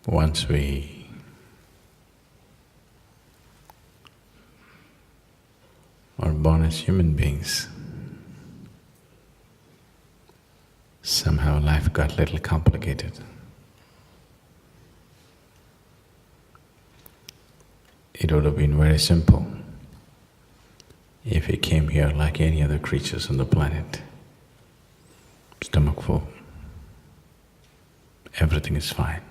Once we are born as human beings, somehow life got a little complicated. It would have been very simple if we came here like any other creatures on the planet. Stomach full, everything is fine.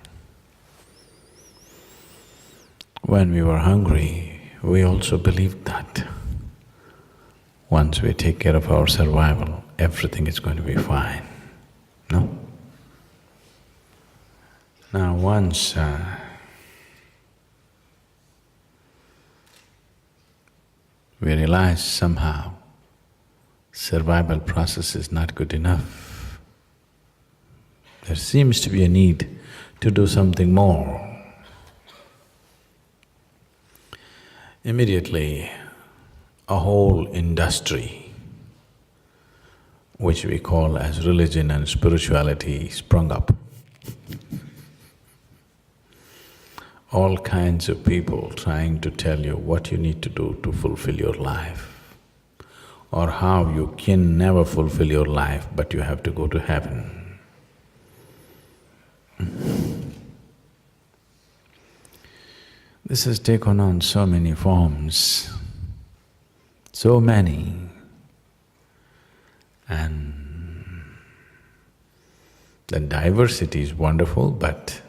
When we were hungry, we also believed that once we take care of our survival, everything is going to be fine, no? Now once we realize somehow survival process is not good enough, there seems to be a need to do something more. Immediately, a whole industry, which we call as religion and spirituality, sprung up. All kinds of people trying to tell you what you need to do to fulfill your life, or how you can never fulfill your life but you have to go to heaven. This has taken on so many forms, so many, and the diversity is wonderful, but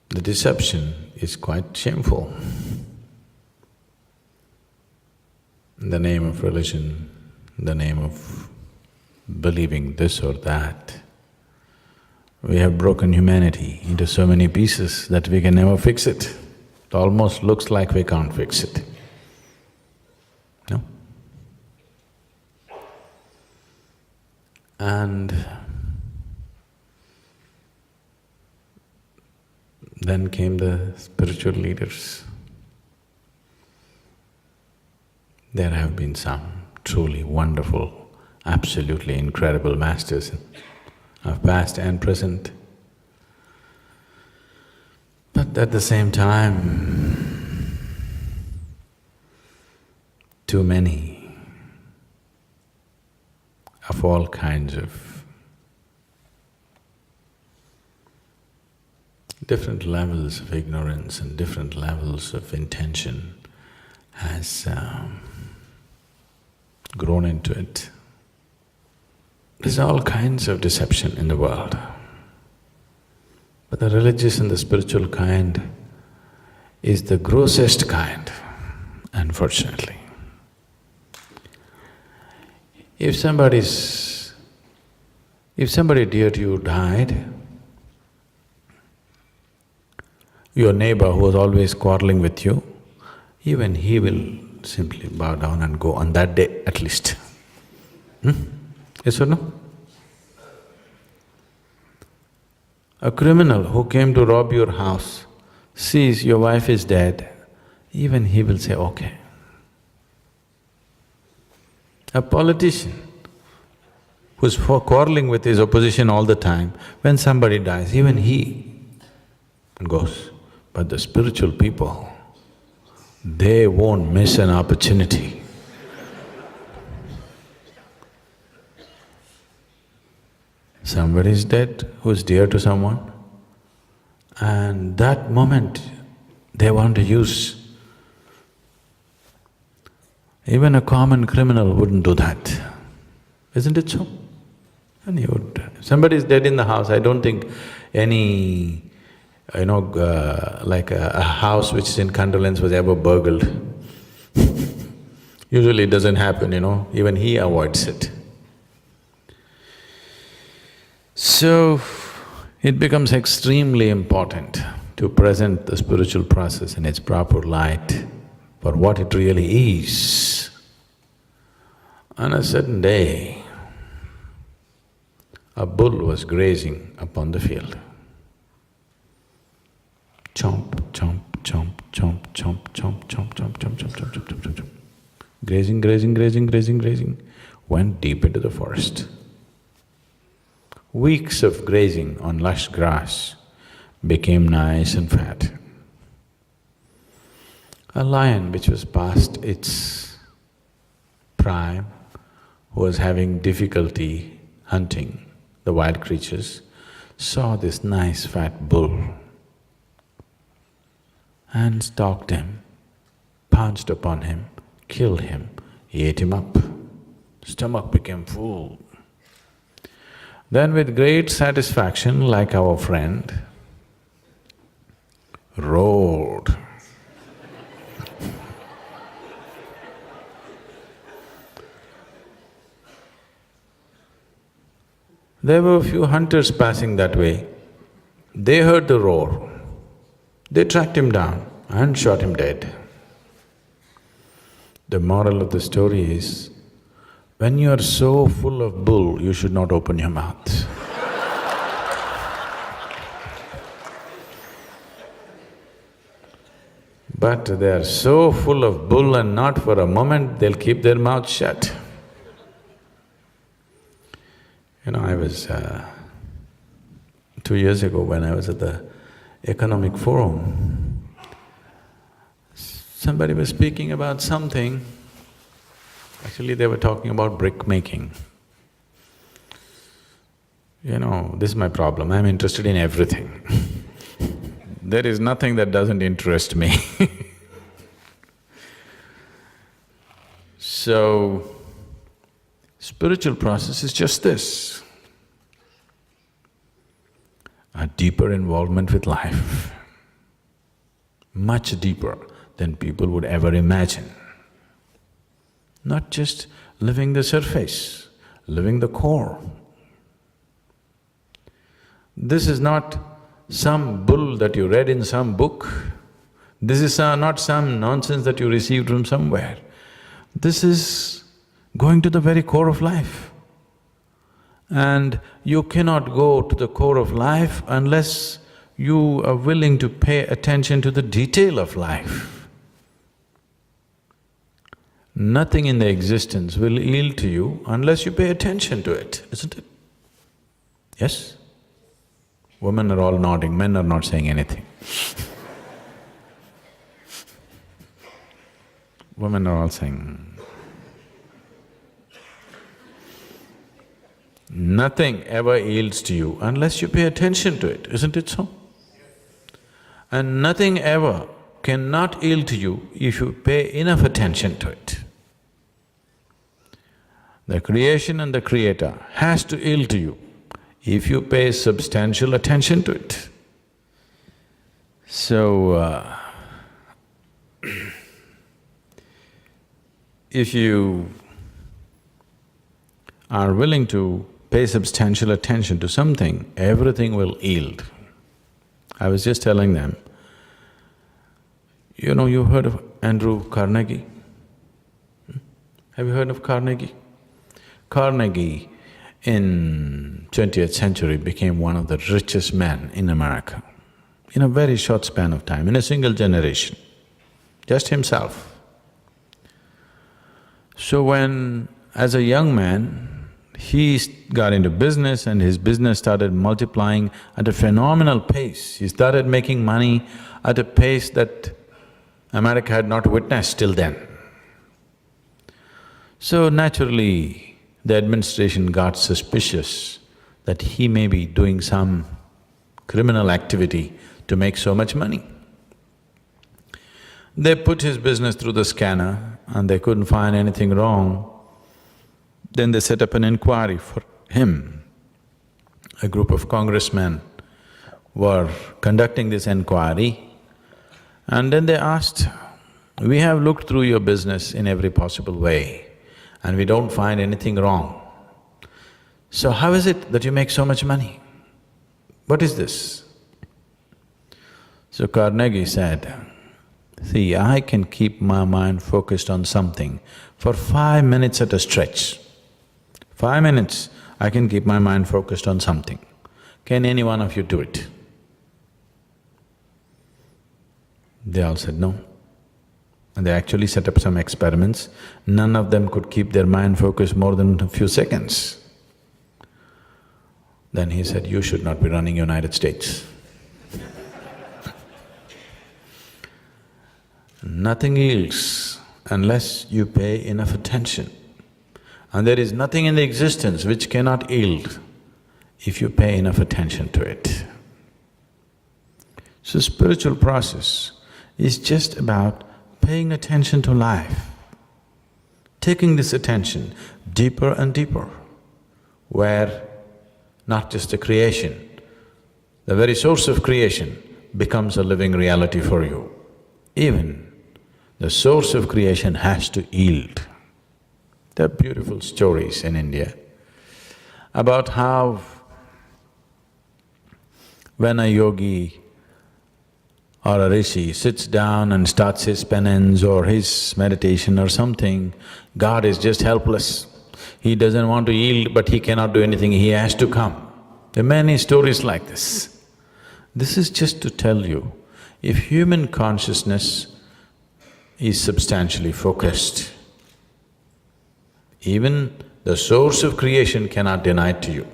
the deception is quite shameful. In the name of religion, in the name of believing this or that, we have broken humanity into so many pieces that we can never fix it. It almost looks like we can't fix it, no? And then came the spiritual leaders. There have been some truly wonderful, absolutely incredible masters of past and present. But at the same time, too many of all kinds of different levels of ignorance and different levels of intention has grown into it. There's all kinds of deception in the world, but the religious and the spiritual kind is the grossest kind, unfortunately. If somebody dear to you died, your neighbor who was always quarreling with you, even he will simply bow down and go on that day at least. Yes or no? A criminal who came to rob your house sees your wife is dead, even he will say, okay. A politician who's quarreling with his opposition all the time, when somebody dies, even he goes. But the spiritual people, they won't miss an opportunity. Somebody is dead who's dear to someone, and that moment they want to use. Even a common criminal wouldn't do that, isn't it so? And he would… if somebody is dead in the house, I don't think any, like a house which is in condolence was ever burgled. Usually it doesn't happen, even he avoids it. So, it becomes extremely important to present the spiritual process in its proper light for what it really is. On a certain day, a bull was grazing upon the field. Chomp, chomp, chomp, chomp, chomp, chomp, chomp, chomp, chomp, chomp, chomp, chomp, chomp, chomp. Grazing, grazing, grazing, grazing, grazing, went deep into the forest. weeks of grazing on lush grass, became nice and fat. A lion which was past its prime, who was having difficulty hunting the wild creatures, saw this nice fat bull and stalked him, pounced upon him, killed him, ate him up. Stomach became full. Then with great satisfaction, like our friend, roared. There were a few hunters passing that way. They heard the roar. They tracked him down and shot him dead. The moral of the story is, when you are so full of bull, you should not open your mouth. But they are so full of bull and not for a moment they'll keep their mouth shut. You know, I was… 2 years ago when I was at the Economic Forum, somebody was speaking about something. Actually, they were talking about brick making. You know, this is my problem, I'm interested in everything. There is nothing that doesn't interest me. So, spiritual process is just this, a deeper involvement with life, much deeper than people would ever imagine. Not just living the surface, living the core. This is not some bull that you read in some book. This is not some nonsense that you received from somewhere. This is going to the very core of life. And you cannot go to the core of life unless you are willing to pay attention to the detail of life. Nothing in the existence will yield to you unless you pay attention to it, isn't it? Yes? Women are all nodding, men are not saying anything. Women are all saying… Nothing ever yields to you unless you pay attention to it, isn't it so? And nothing ever cannot yield to you if you pay enough attention to it. The creation and the creator has to yield to you if you pay substantial attention to it. So, if you are willing to pay substantial attention to something, everything will yield. I was just telling them, you know, you heard of Andrew Carnegie? Have you heard of Carnegie? Carnegie in 20th century became one of the richest men in America in a very short span of time, in a single generation, just himself. So when, as a young man, he got into business and his business started multiplying at a phenomenal pace. He started making money at a pace that America had not witnessed till then. So naturally, the administration got suspicious that he may be doing some criminal activity to make so much money. They put his business through the scanner and they couldn't find anything wrong. Then they set up an inquiry for him. A group of congressmen were conducting this inquiry, and then they asked, "We have looked through your business in every possible way and we don't find anything wrong. So how is it that you make so much money? What is this?" So Carnegie said, "See, I can keep my mind focused on something for 5 minutes at a stretch. 5 minutes, I can keep my mind focused on something. Can any one of you do it?" They all said no. And they actually set up some experiments. None of them could keep their mind focused more than a few seconds. Then he said, "You should not be running United States." Nothing yields unless you pay enough attention. And there is nothing in the existence which cannot yield if you pay enough attention to it. So spiritual process is just about paying attention to life, taking this attention deeper and deeper, where not just the creation, the very source of creation becomes a living reality for you. Even the source of creation has to yield. There are beautiful stories in India about how when a yogi or a rishi sits down and starts his penance or his meditation or something, God is just helpless. He doesn't want to yield, but he cannot do anything, he has to come. There are many stories like this. This is just to tell you, if human consciousness is substantially focused, even the source of creation cannot deny it to you.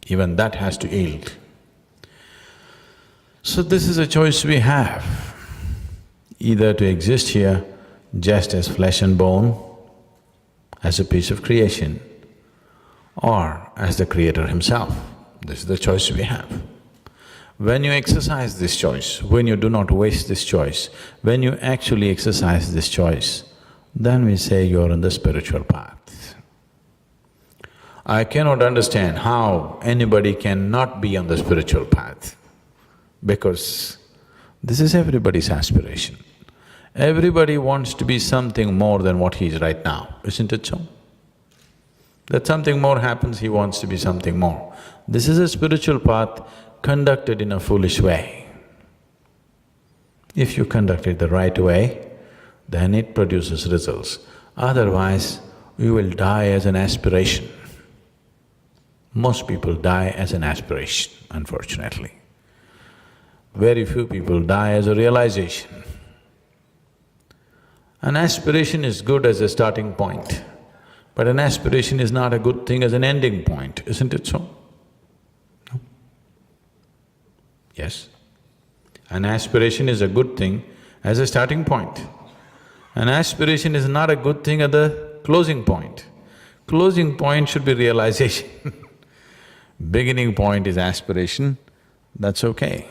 Even that has to yield. So this is a choice we have, either to exist here just as flesh and bone, as a piece of creation, or as the Creator Himself. This is the choice we have. When you exercise this choice, when you do not waste this choice, when you actually exercise this choice, then we say you're on the spiritual path. I cannot understand how anybody cannot be on the spiritual path, because this is everybody's aspiration. Everybody wants to be something more than what he is right now, isn't it so? That something more happens, he wants to be something more. This is a spiritual path conducted in a foolish way. If you conduct it the right way, then it produces results. Otherwise, you will die as an aspiration. Most people die as an aspiration, unfortunately. Very few people die as a realization. An aspiration is good as a starting point, but an aspiration is not a good thing as an ending point, isn't it so? No? Yes? An aspiration is a good thing as a starting point. An aspiration is not a good thing at the closing point. Closing point should be realization. Beginning point is aspiration, that's okay.